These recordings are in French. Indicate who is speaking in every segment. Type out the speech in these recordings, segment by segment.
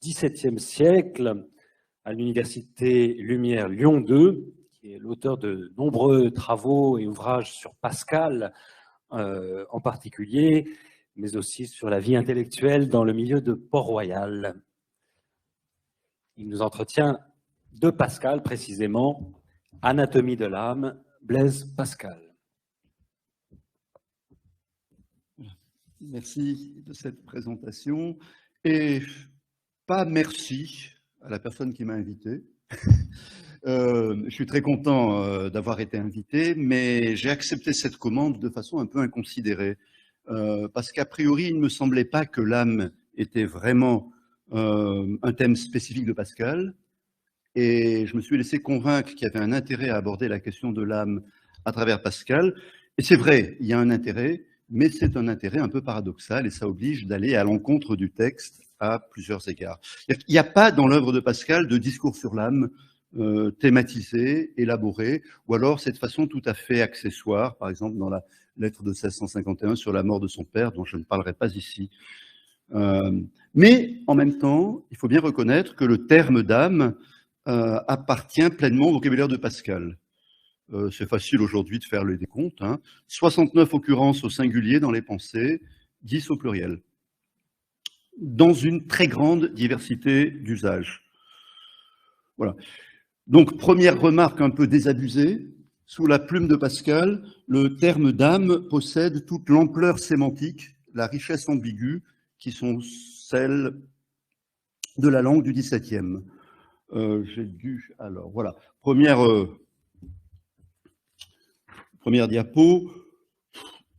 Speaker 1: XVIIe siècle à l'Université Lumière Lyon 2, qui est l'auteur de nombreux travaux et ouvrages sur Pascal en particulier, mais aussi sur la vie intellectuelle dans le milieu de Port-Royal. Il nous entretient de Pascal, précisément, Anatomie de l'âme, Blaise Pascal.
Speaker 2: Merci de cette présentation et pas merci à la personne qui m'a invité. Je suis très content d'avoir été invité, mais j'ai accepté cette commande de façon un peu inconsidérée parce qu'a priori, il ne me semblait pas que l'âme était vraiment un thème spécifique de Pascal et je me suis laissé convaincre qu'il y avait un intérêt à aborder la question de l'âme à travers Pascal. Et c'est vrai, il y a un intérêt, mais c'est un intérêt un peu paradoxal et ça oblige d'aller à l'encontre du texte à plusieurs égards. Il n'y a pas dans l'œuvre de Pascal de discours sur l'âme thématisé, élaboré, ou alors c'est de façon tout à fait accessoire, par exemple dans la lettre de 1651 sur la mort de son père, dont je ne parlerai pas ici. Mais en même temps, il faut bien reconnaître que le terme d'âme appartient pleinement au vocabulaire de Pascal. C'est facile aujourd'hui de faire le décompte. 69 occurrences au singulier dans les pensées, 10 au pluriel. Dans une très grande diversité d'usages. Voilà. Donc, première remarque un peu désabusée. Sous la plume de Pascal, le terme d'âme possède toute l'ampleur sémantique, la richesse ambiguë qui sont celles de la langue du XVIIe. Alors, voilà. Première diapo,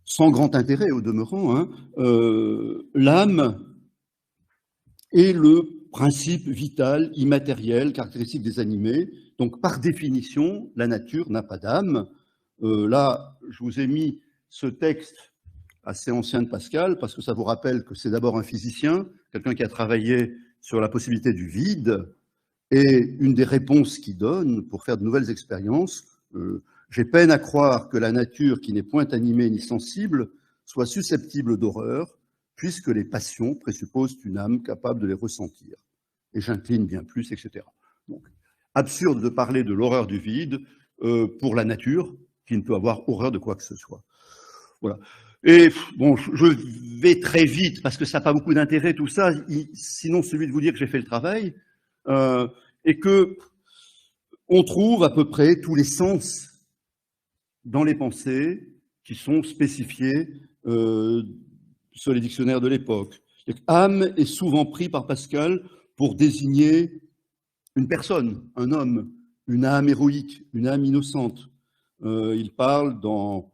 Speaker 2: sans grand intérêt au demeurant, l'âme est le principe vital, immatériel, caractéristique des animés. Donc, par définition, la nature n'a pas d'âme. Là, je vous ai mis ce texte assez ancien de Pascal, parce que ça vous rappelle que c'est d'abord un physicien, quelqu'un qui a travaillé sur la possibilité du vide, et une des réponses qu'il donne pour faire de nouvelles expériences, j'ai peine à croire que la nature, qui n'est point animée ni sensible, soit susceptible d'horreur, puisque les passions présupposent une âme capable de les ressentir. Et j'incline bien plus, etc. Donc, absurde de parler de l'horreur du vide pour la nature, qui ne peut avoir horreur de quoi que ce soit. Voilà. Et bon, je vais très vite, parce que ça n'a pas beaucoup d'intérêt tout ça, sinon celui de vous dire que j'ai fait le travail, et que on trouve à peu près tous les sens dans les pensées qui sont spécifiés sur les dictionnaires de l'époque. Âme est souvent pris par Pascal pour désigner une personne, un homme, une âme héroïque, une âme innocente. Il parle dans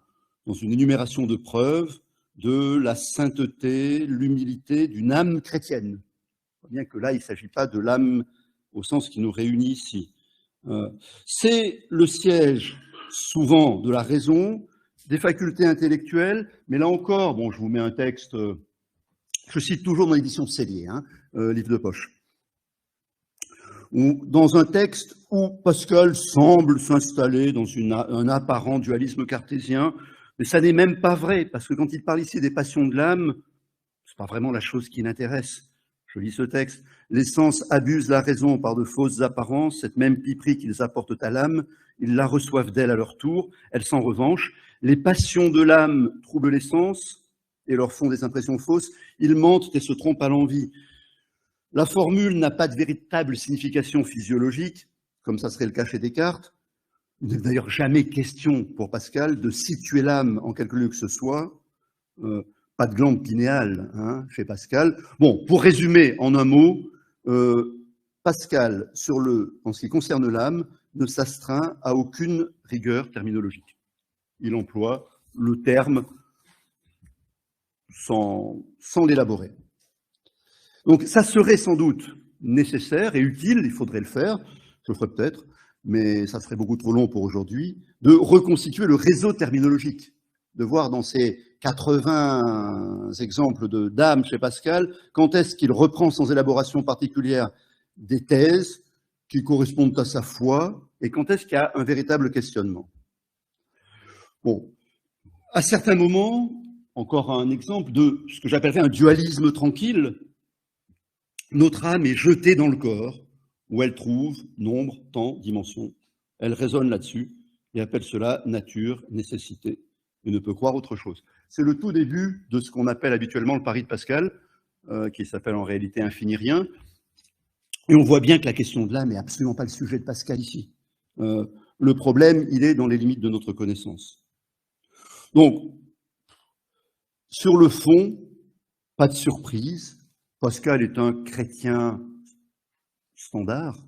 Speaker 2: une énumération de preuves de la sainteté, l'humilité d'une âme chrétienne. Bien que là, il ne s'agit pas de l'âme au sens qui nous réunit ici. C'est le siège souvent de la raison, des facultés intellectuelles, mais là encore, bon, je vous mets un texte, je cite toujours dans l'édition Sellier, livre de poche, dans un texte où Pascal semble s'installer dans un apparent dualisme cartésien, mais ça n'est même pas vrai, parce que quand il parle ici des passions de l'âme, c'est pas vraiment la chose qui l'intéresse. Je lis ce texte. Les sens abusent la raison par de fausses apparences, cette même piperie qu'ils apportent à l'âme, ils la reçoivent d'elle à leur tour, elle s'en revanche. Les passions de l'âme troublent les sens et leur font des impressions fausses, ils mentent et se trompent à l'envi. La formule n'a pas de véritable signification physiologique, comme ça serait le cas chez Descartes. Il n'est d'ailleurs jamais question pour Pascal de situer l'âme en quelque lieu que ce soit. Pas de glande pinéale chez Pascal. Bon, pour résumer en un mot, Pascal, en ce qui concerne l'âme, ne s'astreint à aucune rigueur terminologique. Il emploie le terme sans l'élaborer. Donc ça serait sans doute nécessaire et utile, il faudrait le faire, je le ferai peut-être, mais ça serait beaucoup trop long pour aujourd'hui, de reconstituer le réseau terminologique, de voir dans ces 80 exemples d'âme chez Pascal, quand est-ce qu'il reprend sans élaboration particulière des thèses qui correspondent à sa foi, et quand est-ce qu'il y a un véritable questionnement. Bon, à certains moments, encore un exemple de ce que j'appellerais un dualisme tranquille, notre âme est jetée dans le corps, où elle trouve nombre, temps, dimension. Elle raisonne là-dessus et appelle cela nature, nécessité, et ne peut croire autre chose. C'est le tout début de ce qu'on appelle habituellement le pari de Pascal, qui s'appelle en réalité infini rien. Et on voit bien que la question de l'âme n'est absolument pas le sujet de Pascal ici. Le problème, il est dans les limites de notre connaissance. Donc, sur le fond, pas de surprise, Pascal est un chrétien standard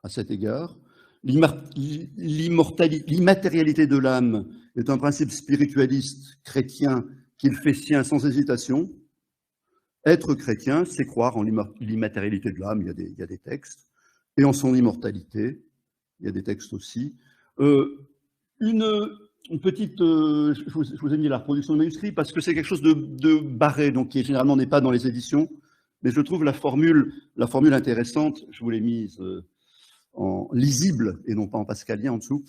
Speaker 2: à cet égard. L'immatérialité de l'âme est un principe spiritualiste chrétien qu'il fait sien sans hésitation. Être chrétien, c'est croire en l'immatérialité de l'âme, il y a des textes, et en son immortalité, il y a des textes aussi. Une petite, je vous ai mis la reproduction de manuscrit parce que c'est quelque chose de barré, donc qui généralement n'est pas dans les éditions, mais je trouve la formule intéressante, je vous l'ai mise en lisible et non pas en pascalien en dessous.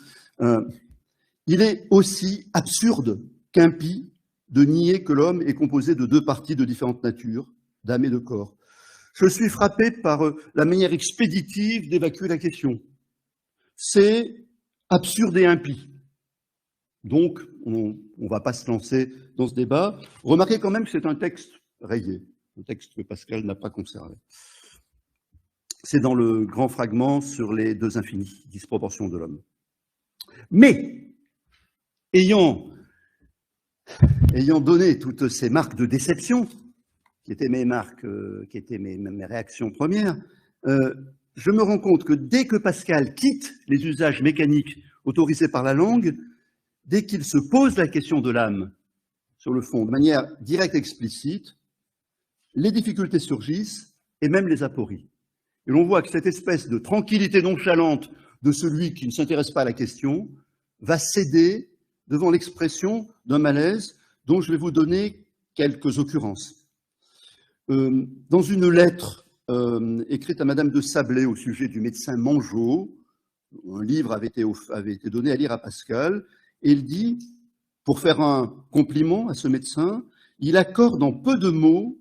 Speaker 2: Il est aussi absurde qu'impie de nier que l'homme est composé de deux parties de différentes natures, d'âme et de corps. Je suis frappé par la manière expéditive d'évacuer la question. C'est absurde et impie. Donc, on ne va pas se lancer dans ce débat. Remarquez quand même que c'est un texte rayé, un texte que Pascal n'a pas conservé. C'est dans le grand fragment sur les deux infinis, disproportion de l'homme. Mais, ayant donné toutes ces marques de déception, qui étaient mes marques, qui étaient mes réactions premières, je me rends compte que dès que Pascal quitte les usages mécaniques autorisés par la langue, dès qu'il se pose la question de l'âme sur le fond, de manière directe et explicite, les difficultés surgissent et même les apories. Et l'on voit que cette espèce de tranquillité nonchalante de celui qui ne s'intéresse pas à la question va céder devant l'expression d'un malaise dont je vais vous donner quelques occurrences. Dans une lettre écrite à Madame de Sablé au sujet du médecin Mangeot, un livre avait été donné à lire à Pascal, et il dit, pour faire un compliment à ce médecin, il accorde en peu de mots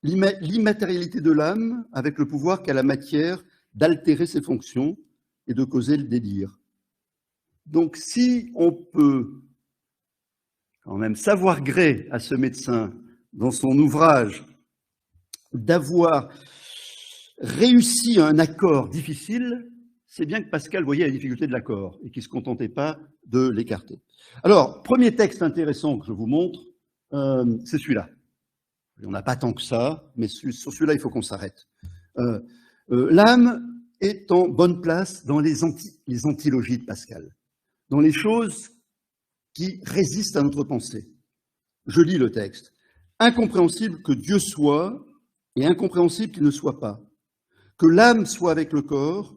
Speaker 2: l'immatérialité de l'âme avec le pouvoir qu'a la matière d'altérer ses fonctions et de causer le délire. Donc si on peut quand même savoir gré à ce médecin dans son ouvrage d'avoir réussi un accord difficile, c'est bien que Pascal voyait la difficulté de l'accord et qu'il ne se contentait pas de l'écarter. Alors, premier texte intéressant que je vous montre, c'est celui-là. Il n'y en a pas tant que ça, mais sur celui-là, il faut qu'on s'arrête. L'âme est en bonne place dans les antilogies de Pascal, dans les choses qui résistent à notre pensée. Je lis le texte. Incompréhensible que Dieu soit et incompréhensible qu'il ne soit pas. Que l'âme soit avec le corps,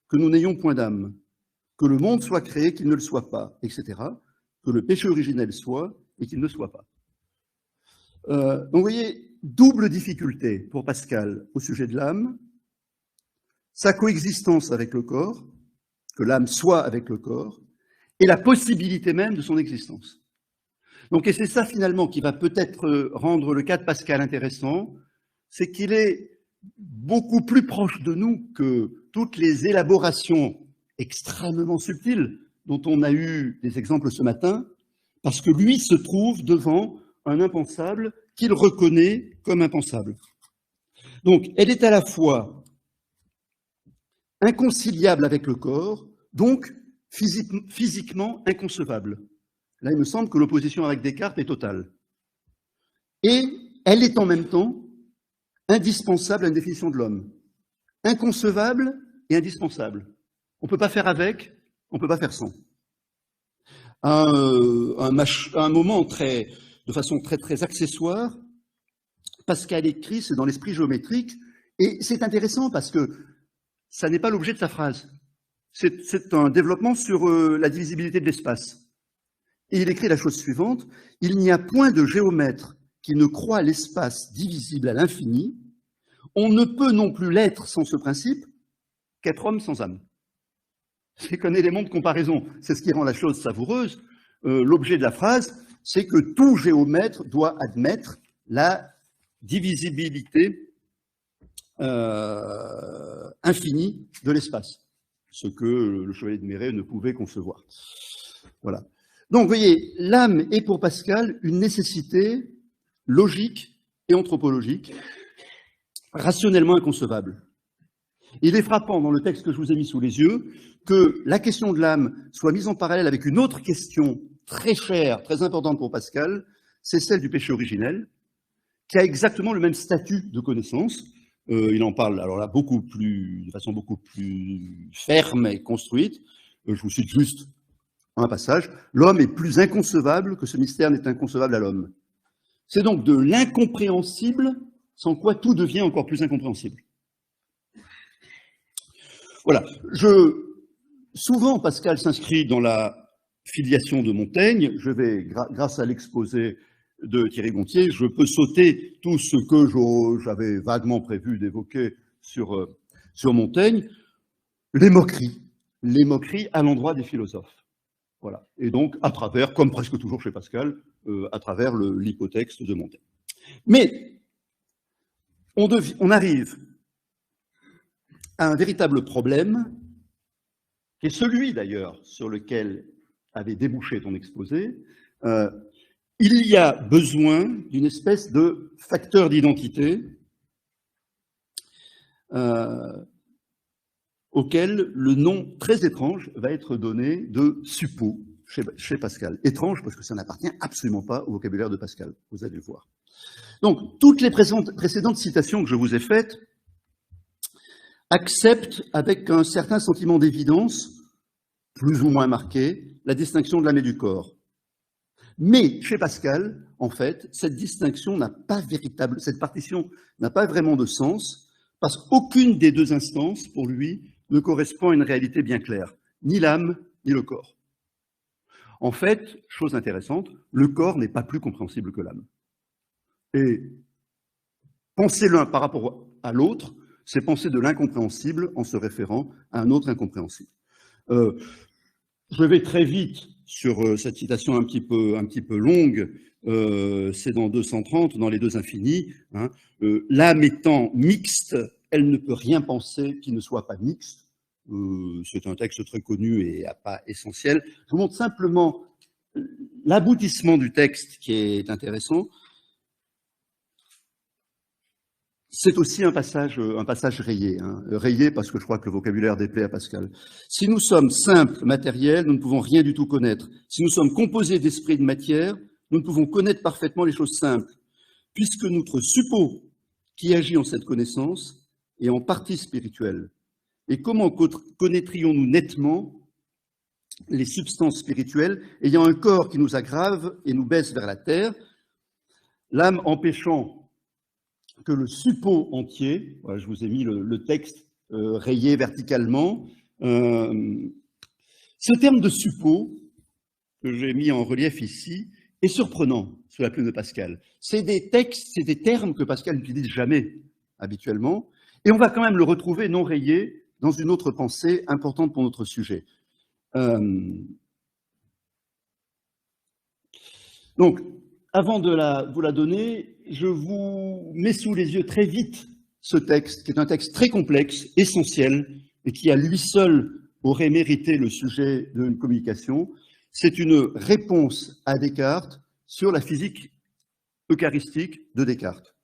Speaker 2: que nous n'ayons point d'âme. Que le monde soit créé, qu'il ne le soit pas, etc. Que le péché originel soit et qu'il ne soit pas. Donc vous voyez, double difficulté pour Pascal au sujet de l'âme, sa coexistence avec le corps, que l'âme soit avec le corps, et la possibilité même de son existence. Donc, et c'est ça finalement qui va peut-être rendre le cas de Pascal intéressant, c'est qu'il est beaucoup plus proche de nous que toutes les élaborations extrêmement subtiles dont on a eu des exemples ce matin, parce que lui se trouve devant un impensable qu'il reconnaît comme impensable. Donc, elle est à la fois inconciliable avec le corps, donc physiquement inconcevable. Là, il me semble que l'opposition avec Descartes est totale. Et elle est en même temps indispensable à une définition de l'homme. Inconcevable et indispensable. On ne peut pas faire avec, on ne peut pas faire sans. À un moment de façon très accessoire, Pascal écrit, c'est dans l'esprit géométrique, et c'est intéressant parce que ça n'est pas l'objet de sa phrase. C'est un développement sur la divisibilité de l'espace. Et il écrit la chose suivante, « Il n'y a point de géomètre qui ne croit l'espace divisible à l'infini. On ne peut non plus l'être sans ce principe qu'être homme sans âme. » C'est qu'un élément de comparaison. C'est ce qui rend la chose savoureuse. L'objet de la phrase, c'est que tout géomètre doit admettre la divisibilité infinie de l'espace, ce que le chevalier de Méret ne pouvait concevoir. Voilà. Donc, vous voyez, l'âme est pour Pascal une nécessité logique et anthropologique, rationnellement inconcevable. Il est frappant dans le texte que je vous ai mis sous les yeux que la question de l'âme soit mise en parallèle avec une autre question très chère, très importante pour Pascal, c'est celle du péché originel, qui a exactement le même statut de connaissance. Il en parle, alors là, de façon beaucoup plus ferme et construite. Je vous cite juste un passage. L'homme est plus inconcevable que ce mystère n'est inconcevable à l'homme. C'est donc de l'incompréhensible, sans quoi tout devient encore plus incompréhensible. Voilà. Souvent, Pascal s'inscrit dans la filiation de Montaigne. Je vais, grâce à l'exposé de Thierry Gontier, je peux sauter tout ce que j'avais vaguement prévu d'évoquer sur Montaigne, les moqueries à l'endroit des philosophes. Voilà. Et donc, à travers, comme presque toujours chez Pascal, à travers l'hypotexte de Montaigne. Mais on arrive à un véritable problème, qui est celui d'ailleurs sur lequel avait débouché ton exposé. Il y a besoin d'une espèce de facteur d'identité auquel le nom très étrange va être donné de suppôt chez Pascal. Étrange parce que ça n'appartient absolument pas au vocabulaire de Pascal, vous allez le voir. Donc, toutes les précédentes citations que je vous ai faites acceptent avec un certain sentiment d'évidence, plus ou moins marqué, la distinction de l'âme et du corps. Mais chez Pascal, en fait, cette distinction n'a pas cette partition n'a pas vraiment de sens, parce qu'aucune des deux instances, pour lui, ne correspond à une réalité bien claire, ni l'âme, ni le corps. En fait, chose intéressante, le corps n'est pas plus compréhensible que l'âme. Et penser l'un par rapport à l'autre, c'est penser de l'incompréhensible en se référant à un autre incompréhensible. Je vais très vite sur cette citation un petit peu longue, c'est dans 230, dans les deux infinis. Hein, l'âme étant mixte, elle ne peut rien penser qui ne soit pas mixte. C'est un texte très connu et pas essentiel. Je vous montre simplement l'aboutissement du texte qui est intéressant. C'est aussi un passage rayé, hein. Rayé parce que je crois que le vocabulaire déplaît à Pascal. Si nous sommes simples, matériels, nous ne pouvons rien du tout connaître. Si nous sommes composés d'esprit et de matière, nous ne pouvons connaître parfaitement les choses simples, puisque notre suppôt qui agit en cette connaissance est en partie spirituel. Et comment connaîtrions-nous nettement les substances spirituelles ayant un corps qui nous aggrave et nous baisse vers la terre, l'âme empêchant que le suppôt entier, voilà, je vous ai mis le texte rayé verticalement, ce terme de suppôt, que j'ai mis en relief ici, est surprenant sous la plume de Pascal. C'est des termes que Pascal n'utilise jamais habituellement, et on va quand même le retrouver non rayé dans une autre pensée importante pour notre sujet. Donc, avant de vous la donner, je vous mets sous les yeux très vite ce texte, qui est un texte très complexe, essentiel, et qui à lui seul aurait mérité le sujet d'une communication. C'est une réponse à Descartes sur la physique eucharistique de Descartes.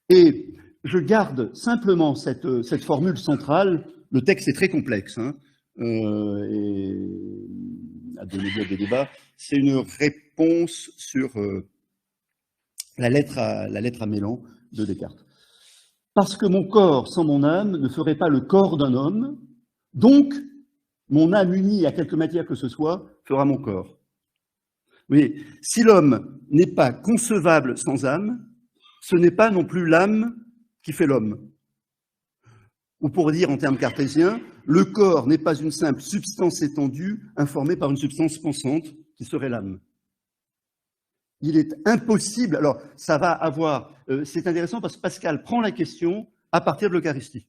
Speaker 2: Et je garde simplement cette formule centrale. Le texte est très complexe, hein, et à donner lieu à des débats. C'est une réponse sur la lettre à Mélan de Descartes. Parce que mon corps sans mon âme ne ferait pas le corps d'un homme, donc mon âme unie à quelque matière que ce soit fera mon corps. Mais si l'homme n'est pas concevable sans âme, ce n'est pas non plus l'âme qui fait l'homme. Ou pour dire en termes cartésiens, le corps n'est pas une simple substance étendue informée par une substance pensante qui serait l'âme. Il est impossible, alors ça va avoir, c'est intéressant parce que Pascal prend la question à partir de l'Eucharistie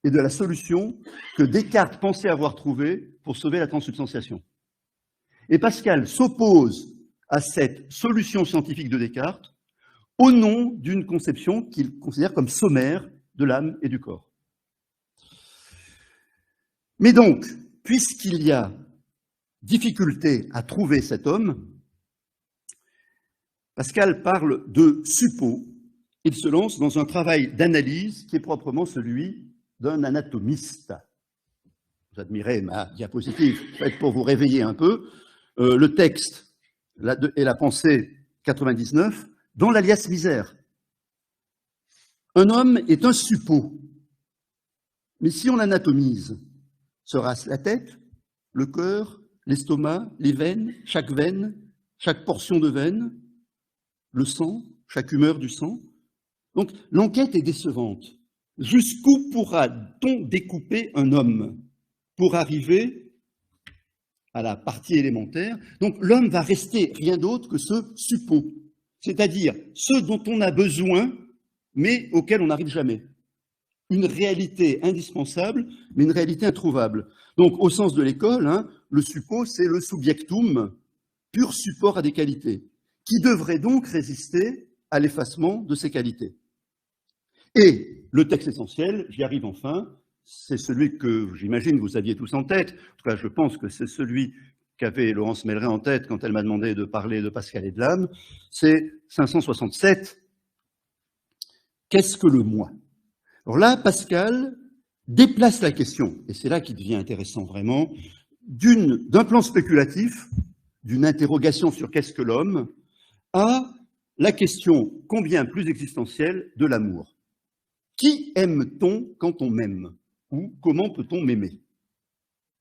Speaker 2: et de la solution que Descartes pensait avoir trouvée pour sauver la transsubstantiation. Et Pascal s'oppose à cette solution scientifique de Descartes au nom d'une conception qu'il considère comme sommaire de l'âme et du corps. Mais donc, puisqu'il y a difficulté à trouver cet homme, Pascal parle de suppos. Il se lance dans un travail d'analyse qui est proprement celui d'un anatomiste. Vous admirez ma diapositive, faite pour vous réveiller un peu. Le texte et la pensée 99, dans l'alias misère. Un homme est un suppos. Mais si on l'anatomise, sera-ce la tête, le cœur, l'estomac, les veines, chaque portion de veine, le sang, chaque humeur du sang? Donc l'enquête est décevante. Jusqu'où pourra-t-on découper un homme pour arriver à la partie élémentaire? Donc l'homme va rester rien d'autre que ce suppos, c'est-à-dire ce dont on a besoin, mais auquel on n'arrive jamais. Une réalité indispensable, mais une réalité introuvable. Donc, au sens de l'école, le suppos, c'est le subjectum, pur support à des qualités, qui devrait donc résister à l'effacement de ces qualités. Et le texte essentiel, j'y arrive enfin, c'est celui que j'imagine vous aviez tous en tête, en tout cas je pense que c'est celui qu'avait Laurence Melleret en tête quand elle m'a demandé de parler de Pascal et de l'âme, c'est 567. Qu'est-ce que le moi? Alors là, Pascal déplace la question, et c'est là qu'il devient intéressant vraiment, d'un plan spéculatif, d'une interrogation sur qu'est-ce que l'homme, à la question combien plus existentielle de l'amour. Qui aime-t-on quand on m'aime? Ou comment peut-on m'aimer?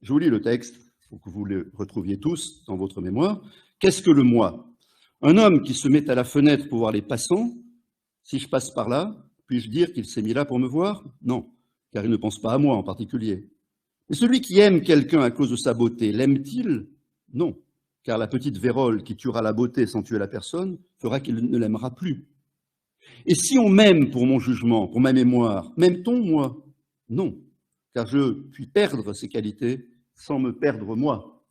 Speaker 2: Je vous lis le texte pour que vous le retrouviez tous dans votre mémoire. Qu'est-ce que le moi? Un homme qui se met à la fenêtre pour voir les passants, si je passe par là, puis-je dire qu'il s'est mis là pour me voir? Non, car il ne pense pas à moi en particulier. Mais celui qui aime quelqu'un à cause de sa beauté, l'aime-t-il? Non, car la petite vérole qui tuera la beauté sans tuer la personne fera qu'il ne l'aimera plus. Et si on m'aime pour mon jugement, pour ma mémoire, m'aime-t-on moi? Non, car je puis perdre ces qualités sans me perdre moi.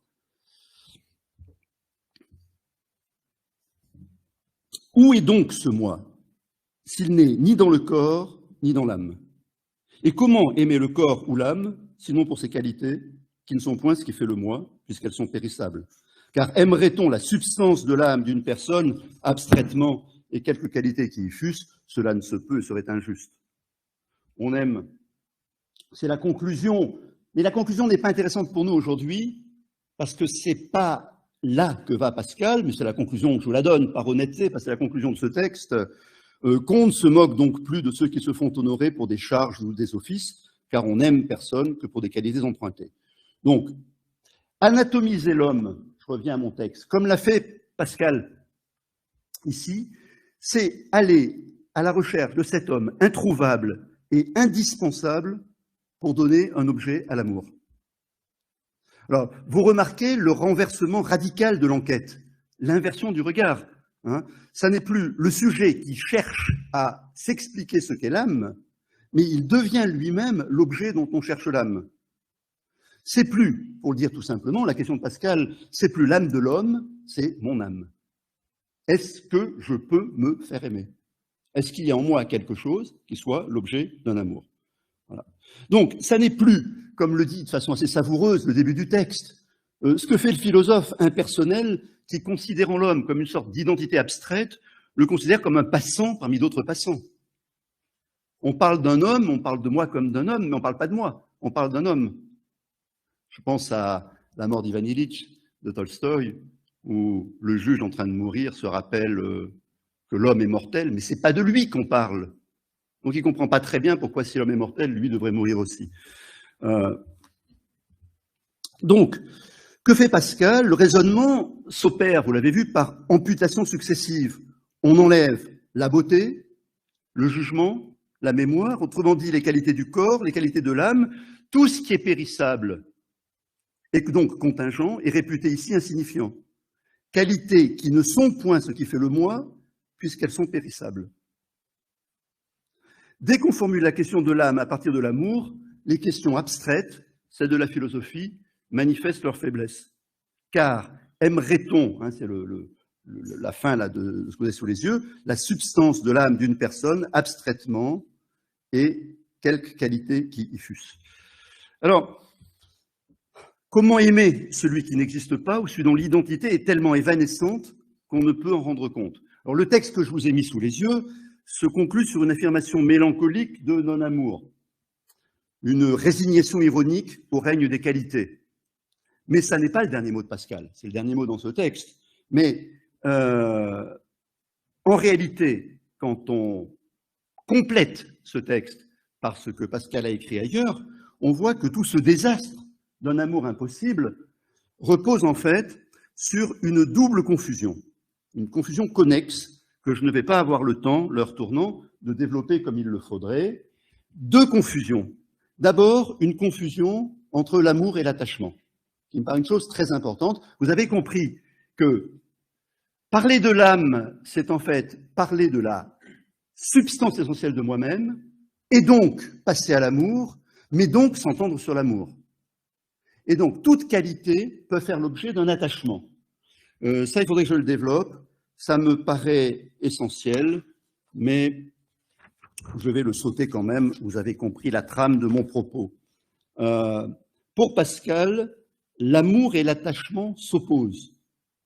Speaker 2: Où est donc ce moi, s'il n'est ni dans le corps, ni dans l'âme? Et comment aimer le corps ou l'âme, sinon pour ses qualités, qui ne sont point ce qui fait le moi, puisqu'elles sont périssables? Car aimerait-on la substance de l'âme d'une personne abstraitement et quelques qualités qui y fussent? Cela ne se peut et serait injuste. On aime. C'est la conclusion. Mais la conclusion n'est pas intéressante pour nous aujourd'hui, parce que c'est pas là que va Pascal, mais c'est la conclusion que je vous la donne, par honnêteté, parce que c'est la conclusion de ce texte. Qu'on ne se moque donc plus de ceux qui se font honorer pour des charges ou des offices, car on n'aime personne que pour des qualités empruntées. Donc, anatomiser l'homme, je reviens à mon texte, comme l'a fait Pascal ici, c'est aller à la recherche de cet homme introuvable et indispensable pour donner un objet à l'amour. Alors, vous remarquez le renversement radical de l'enquête, l'inversion du regard. Ça n'est plus le sujet qui cherche à s'expliquer ce qu'est l'âme, mais il devient lui-même l'objet dont on cherche l'âme. C'est plus, pour le dire tout simplement, la question de Pascal, c'est plus l'âme de l'homme, c'est mon âme. Est-ce que je peux me faire aimer? Est-ce qu'il y a en moi quelque chose qui soit l'objet d'un amour? Voilà. Donc, ça n'est plus, comme le dit de façon assez savoureuse le début du texte, ce que fait le philosophe impersonnel qui, considérant l'homme comme une sorte d'identité abstraite, le considère comme un passant parmi d'autres passants. On parle d'un homme, on parle de moi comme d'un homme, mais on ne parle pas de moi, on parle d'un homme. Je pense à La mort d'Ivan Ilitch de Tolstoï, où le juge en train de mourir se rappelle que l'homme est mortel, mais ce n'est pas de lui qu'on parle. Donc il ne comprend pas très bien pourquoi, si l'homme est mortel, lui devrait mourir aussi. Donc, que fait Pascal? Le raisonnement s'opère, vous l'avez vu, par amputation successive. On enlève la beauté, le jugement, la mémoire, autrement dit les qualités du corps, les qualités de l'âme, tout ce qui est périssable et donc contingent est réputé ici insignifiant. Qualités qui ne sont point ce qui fait le moi, puisqu'elles sont périssables. Dès qu'on formule la question de l'âme à partir de l'amour, les questions abstraites, celles de la philosophie, manifestent leur faiblesse. Car aimerait-on, c'est la fin là, de ce que vous avez sous les yeux, la substance de l'âme d'une personne abstraitement et quelque qualité qui y fussent. Alors, comment aimer celui qui n'existe pas ou celui dont l'identité est tellement évanescente qu'on ne peut en rendre compte? Alors, le texte que je vous ai mis sous les yeux se conclut sur une affirmation mélancolique de non-amour, une résignation ironique au règne des qualités. Mais ça n'est pas le dernier mot de Pascal, c'est le dernier mot dans ce texte. Mais en réalité, quand on complète ce texte par ce que Pascal a écrit ailleurs, on voit que tout ce désastre d'un amour impossible repose en fait sur une double confusion, une confusion connexe que je ne vais pas avoir le temps, l'heure tournant, de développer comme il le faudrait. Deux confusions. D'abord, une confusion entre l'amour et l'attachement, qui me paraît une chose très importante. Vous avez compris que parler de l'âme, c'est en fait parler de la substance essentielle de moi-même, et donc passer à l'amour, mais donc s'entendre sur l'amour. Et donc, toute qualité peut faire l'objet d'un attachement. Ça, il faudrait que je le développe. Ça me paraît essentiel, mais je vais le sauter quand même. Vous avez compris la trame de mon propos. Pour Pascal, l'amour et l'attachement s'opposent.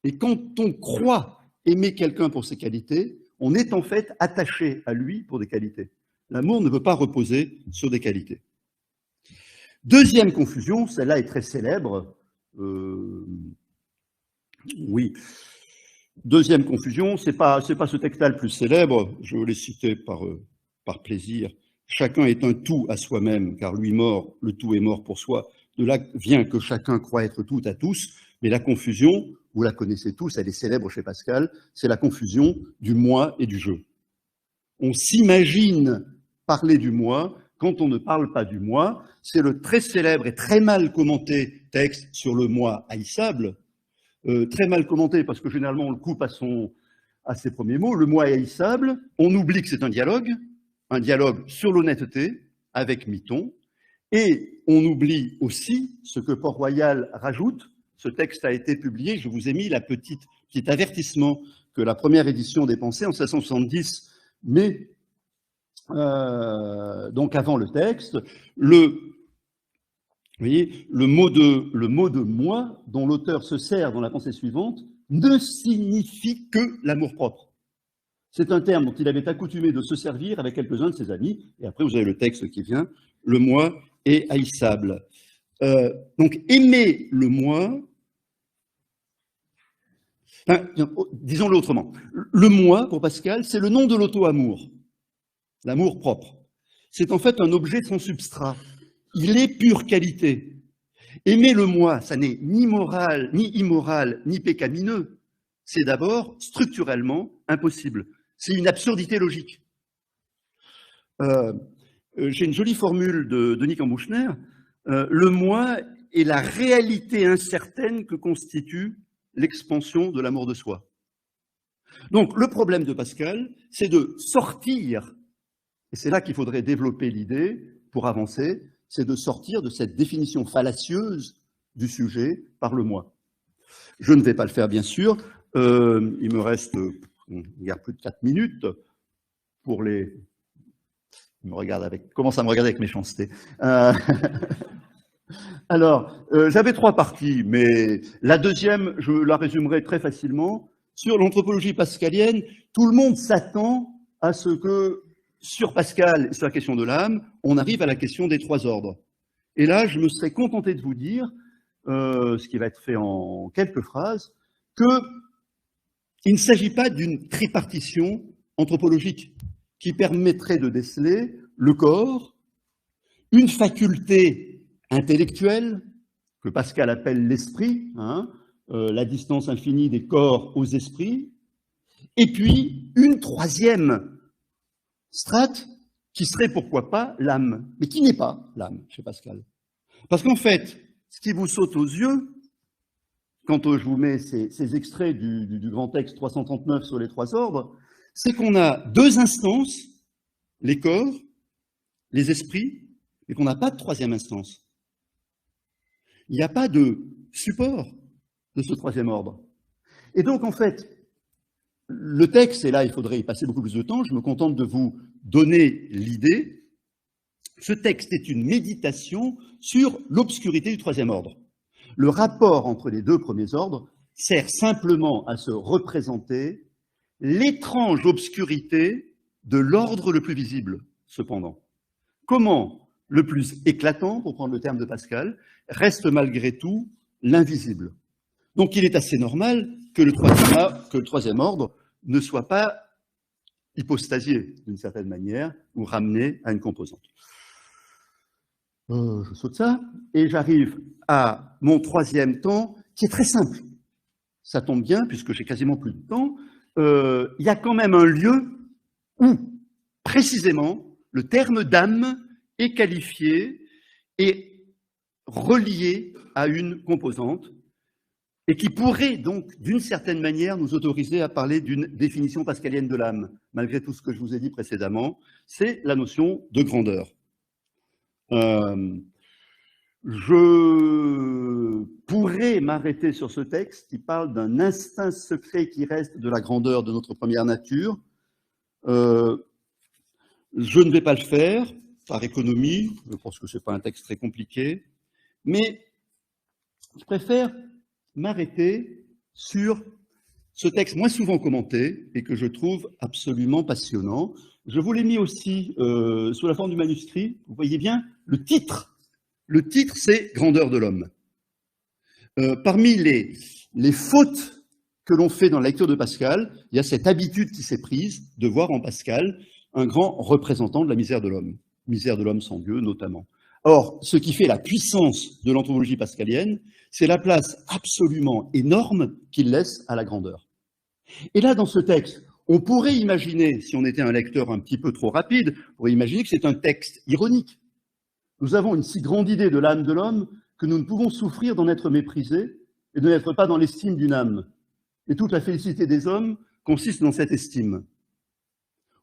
Speaker 2: Et quand on croit aimer quelqu'un pour ses qualités, on est en fait attaché à lui pour des qualités. L'amour ne peut pas reposer sur des qualités. Deuxième confusion, celle-là est très célèbre. Oui. Deuxième confusion, c'est pas ce texte-là le plus célèbre, je vais les citer par plaisir. Chacun est un tout à soi-même, car lui mort, le tout est mort pour soi. De là vient que chacun croit être tout à tous, mais la confusion, vous la connaissez tous, elle est célèbre chez Pascal, c'est la confusion du moi et du je. On s'imagine parler du moi quand on ne parle pas du moi. C'est le très célèbre et très mal commenté texte sur le moi haïssable, très mal commenté parce que généralement on le coupe à ses premiers mots. Le moi est haïssable, on oublie que c'est un dialogue sur l'honnêteté avec Miton, et on oublie aussi ce que Port-Royal rajoute. Ce texte a été publié, je vous ai mis la petit avertissement que la première édition des Pensées en 1670, mais donc avant le texte, vous voyez, le mot de moi, dont l'auteur se sert dans la pensée suivante, ne signifie que l'amour-propre. C'est un terme dont il avait accoutumé de se servir avec quelques-uns de ses amis, et après vous avez le texte qui vient, le moi est haïssable. Donc aimer le moi, disons-le autrement, le moi, pour Pascal, c'est le nom de l'auto-amour, l'amour propre. C'est en fait un objet sans substrat. Il est pure qualité. Aimer le moi, ça n'est ni moral, ni immoral, ni pécamineux. C'est d'abord structurellement impossible. C'est une absurdité logique. J'ai une jolie formule de Denis Cambouchner. Le moi est la réalité incertaine que constitue l'expansion de l'amour de soi. Donc, le problème de Pascal, c'est de sortir, et c'est là qu'il faudrait développer l'idée pour avancer, c'est de sortir de cette définition fallacieuse du sujet par le moi. Je ne vais pas le faire, bien sûr. Il me reste, il y a plus de 4 minutes pour les... commence à me regarder avec méchanceté. Alors, j'avais 3 parties, mais la deuxième, je la résumerai très facilement. Sur l'anthropologie pascalienne, tout le monde s'attend à ce que, sur Pascal et sur la question de l'âme, on arrive à la question des 3 ordres. Et là, je me serais contenté de vous dire, ce qui va être fait en quelques phrases, qu'il ne s'agit pas d'une tripartition anthropologique qui permettrait de déceler le corps, une faculté intellectuelle, que Pascal appelle l'esprit, la distance infinie des corps aux esprits, et puis une 3e strate qui serait, pourquoi pas, l'âme, mais qui n'est pas l'âme chez Pascal. Parce qu'en fait, ce qui vous saute aux yeux, quand je vous mets ces extraits du grand texte 339 sur les 3 ordres, c'est qu'on a 2 instances, les corps, les esprits, et qu'on n'a pas de 3e instance. Il n'y a pas de support de ce 3e ordre. Et donc, en fait, le texte, et là, il faudrait y passer beaucoup plus de temps, je me contente de vous donner l'idée, Ce texte est une méditation sur l'obscurité du troisième ordre. Le rapport entre les deux premiers ordres sert simplement à se représenter l'étrange obscurité de l'ordre le plus visible, cependant. Comment le plus éclatant, pour prendre le terme de Pascal, reste malgré tout l'invisible. Donc il est assez normal que le troisième ordre ne soit pas hypostasié, d'une certaine manière, ou ramené à une composante. Je saute ça, et j'arrive à mon troisième temps, qui est très simple. Ça tombe bien, puisque j'ai quasiment plus de temps. Il y a quand même un lieu où, précisément, le terme d'âme est qualifié et relié à une composante, et qui pourrait donc, d'une certaine manière, nous autoriser à parler d'une définition pascalienne de l'âme, malgré tout ce que je vous ai dit précédemment, c'est la notion de grandeur. Je pourrais m'arrêter sur ce texte qui parle d'un instinct secret qui reste de la grandeur de notre première nature. Je ne vais pas le faire, par économie, je pense que ce n'est pas un texte très compliqué, mais je préfère m'arrêter sur ce texte moins souvent commenté et que je trouve absolument passionnant. Je vous l'ai mis aussi sous la forme du manuscrit. Vous voyez bien le titre. Le titre, c'est « Grandeur de l'homme ». Parmi les fautes que l'on fait dans la lecture de Pascal, il y a cette habitude qui s'est prise de voir en Pascal un grand représentant de la misère de l'homme sans Dieu notamment. Or, ce qui fait la puissance de l'anthropologie pascalienne, c'est la place absolument énorme qu'il laisse à la grandeur. Et là, dans ce texte, on pourrait imaginer, si on était un lecteur un petit peu trop rapide, on pourrait imaginer que c'est un texte ironique. Nous avons une si grande idée de l'âme de l'homme que nous ne pouvons souffrir d'en être méprisés et de n'être pas dans l'estime d'une âme. Et toute la félicité des hommes consiste dans cette estime.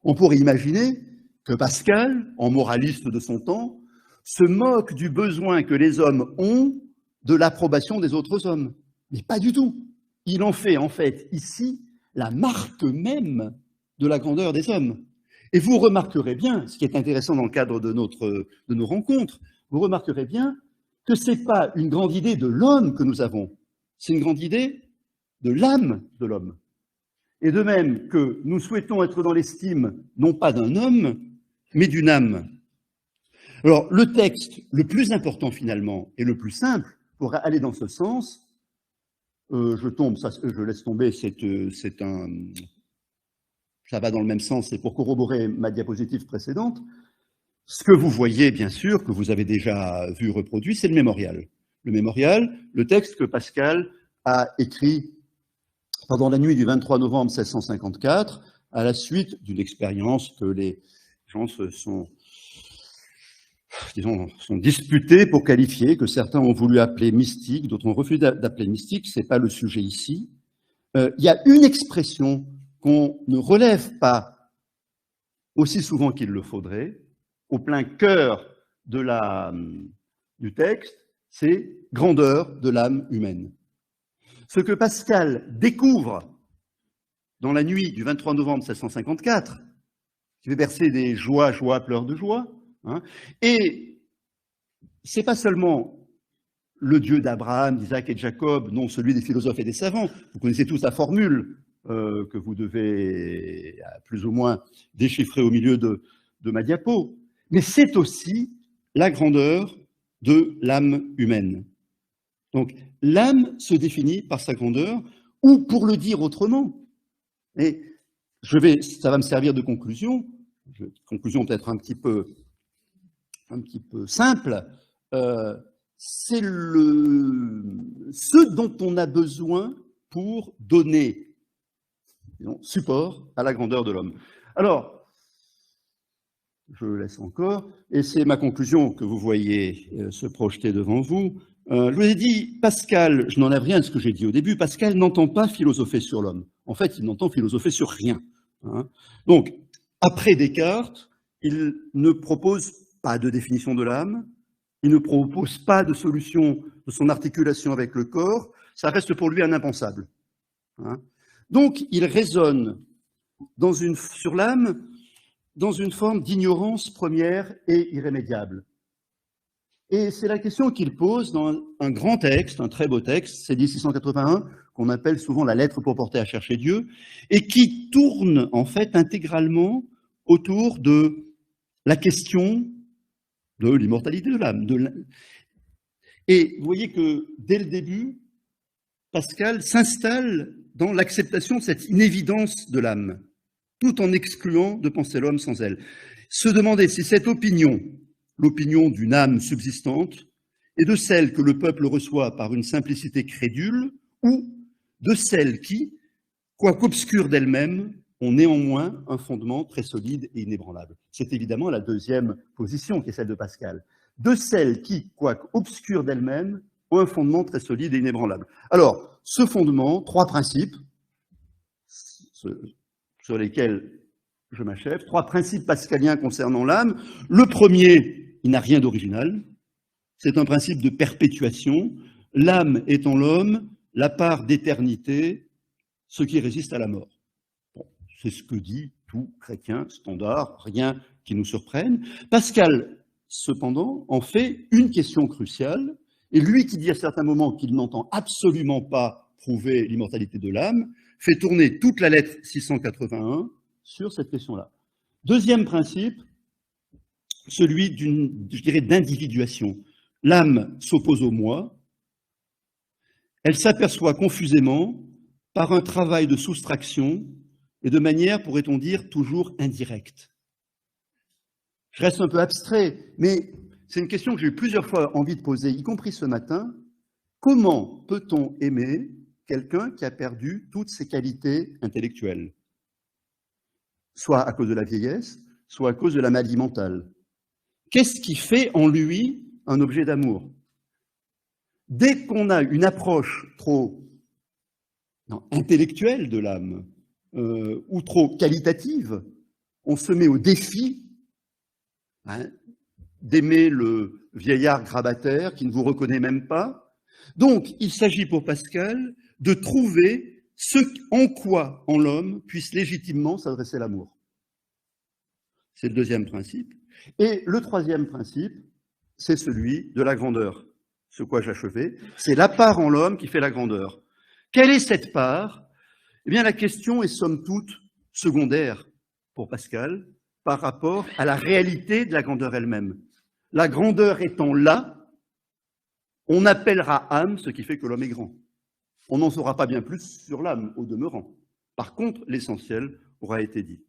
Speaker 2: On pourrait imaginer que Pascal, en moraliste de son temps, se moque du besoin que les hommes ont de l'approbation des autres hommes. Mais pas du tout. Il en fait, en fait, ici, la marque même de la grandeur des hommes. Et vous remarquerez bien, ce qui est intéressant dans le cadre de nos rencontres, vous remarquerez bien que ce n'est pas une grande idée de l'homme que nous avons, c'est une grande idée de l'âme de l'homme. Et de même que nous souhaitons être dans l'estime, non pas d'un homme, mais d'une âme. Alors, le texte le plus important finalement, et le plus simple, pour aller dans ce sens, je laisse tomber, ça va dans le même sens, c'est pour corroborer ma diapositive précédente. Ce que vous voyez, bien sûr, que vous avez déjà vu reproduit, c'est le mémorial. Le mémorial, le texte que Pascal a écrit pendant la nuit du 23 novembre 1654, à la suite d'une expérience que les gens sont disputés pour qualifier, que certains ont voulu appeler mystique, d'autres ont refusé d'appeler mystique, ce n'est pas le sujet ici. Il y a une expression qu'on ne relève pas aussi souvent qu'il le faudrait, au plein cœur du texte, c'est « grandeur de l'âme humaine ». Ce que Pascal découvre dans la nuit du 23 novembre 1654, qui fait verser des joies, pleurs de joie, hein, et c'est pas seulement le Dieu d'Abraham, d'Isaac et de Jacob, non celui des philosophes et des savants. Vous connaissez tous la formule que vous devez plus ou moins déchiffrer au milieu de ma diapo. Mais c'est aussi la grandeur de l'âme humaine. Donc, l'âme se définit par sa grandeur, ou pour le dire autrement, et ça va me servir de conclusion peut-être un petit peu simple, c'est ce dont on a besoin pour donner support à la grandeur de l'homme. Alors, je laisse encore, et c'est ma conclusion que vous voyez se projeter devant vous. Je vous ai dit, Pascal, je n'enlève rien de ce que j'ai dit au début, Pascal n'entend pas philosopher sur l'homme. En fait, il n'entend philosopher sur rien. Hein. Donc, après Descartes, il ne propose pas de définition de l'âme, il ne propose pas de solution de son articulation avec le corps, ça reste pour lui un impensable. Hein. Donc, il raisonne sur l'âme dans une forme d'ignorance première et irrémédiable. Et c'est la question qu'il pose dans un grand texte, un très beau texte, c'est 1681, qu'on appelle souvent la lettre pour porter à chercher Dieu, et qui tourne en fait intégralement autour de la question de l'immortalité de l'âme. Et vous voyez que dès le début, Pascal s'installe dans l'acceptation de cette inévidence de l'âme, tout en excluant de penser l'homme sans elle. Se demander si cette opinion, l'opinion d'une âme subsistante, est de celle que le peuple reçoit par une simplicité crédule, ou de celle qui, quoique obscure d'elle-même, ont néanmoins un fondement très solide et inébranlable. C'est évidemment la deuxième position qui est celle de Pascal. De celles qui, quoique obscures d'elles-mêmes, ont un fondement très solide et inébranlable. Alors, ce fondement, trois principes sur lesquels je m'achève, trois principes pascaliens concernant l'âme. Le premier, il n'a rien d'original, c'est un principe de perpétuation. L'âme est en l'homme la part d'éternité, ce qui résiste à la mort. Bon, c'est ce que dit tout chrétien standard, rien qui nous surprenne. Pascal, cependant, en fait une question cruciale, et lui qui dit à certains moments qu'il n'entend absolument pas prouver l'immortalité de l'âme, fait tourner toute la lettre 681 sur cette question-là. Deuxième principe, celui d'individuation. L'âme s'oppose au moi, elle s'aperçoit confusément par un travail de soustraction et de manière, pourrait-on dire, toujours indirecte. Je reste un peu abstrait, mais c'est une question que j'ai eu plusieurs fois envie de poser, y compris ce matin. Comment peut-on aimer quelqu'un qui a perdu toutes ses qualités intellectuelles, soit à cause de la vieillesse, soit à cause de la maladie mentale? Qu'est-ce qui fait en lui un objet d'amour? Dès qu'on a une approche trop intellectuelle de l'âme ou trop qualitative, on se met au défi d'aimer le vieillard grabataire qui ne vous reconnaît même pas. Donc, il s'agit pour Pascal de trouver ce en quoi, en l'homme, puisse légitimement s'adresser l'amour. C'est le deuxième principe. Et le troisième principe, c'est celui de la grandeur. Ce quoi j'achevais, c'est la part en l'homme qui fait la grandeur. Quelle est cette part? Eh bien, la question est somme toute secondaire pour Pascal par rapport à la réalité de la grandeur elle-même. La grandeur étant là, on appellera âme ce qui fait que l'homme est grand. On n'en saura pas bien plus sur l'âme, au demeurant. Par contre, l'essentiel aura été dit.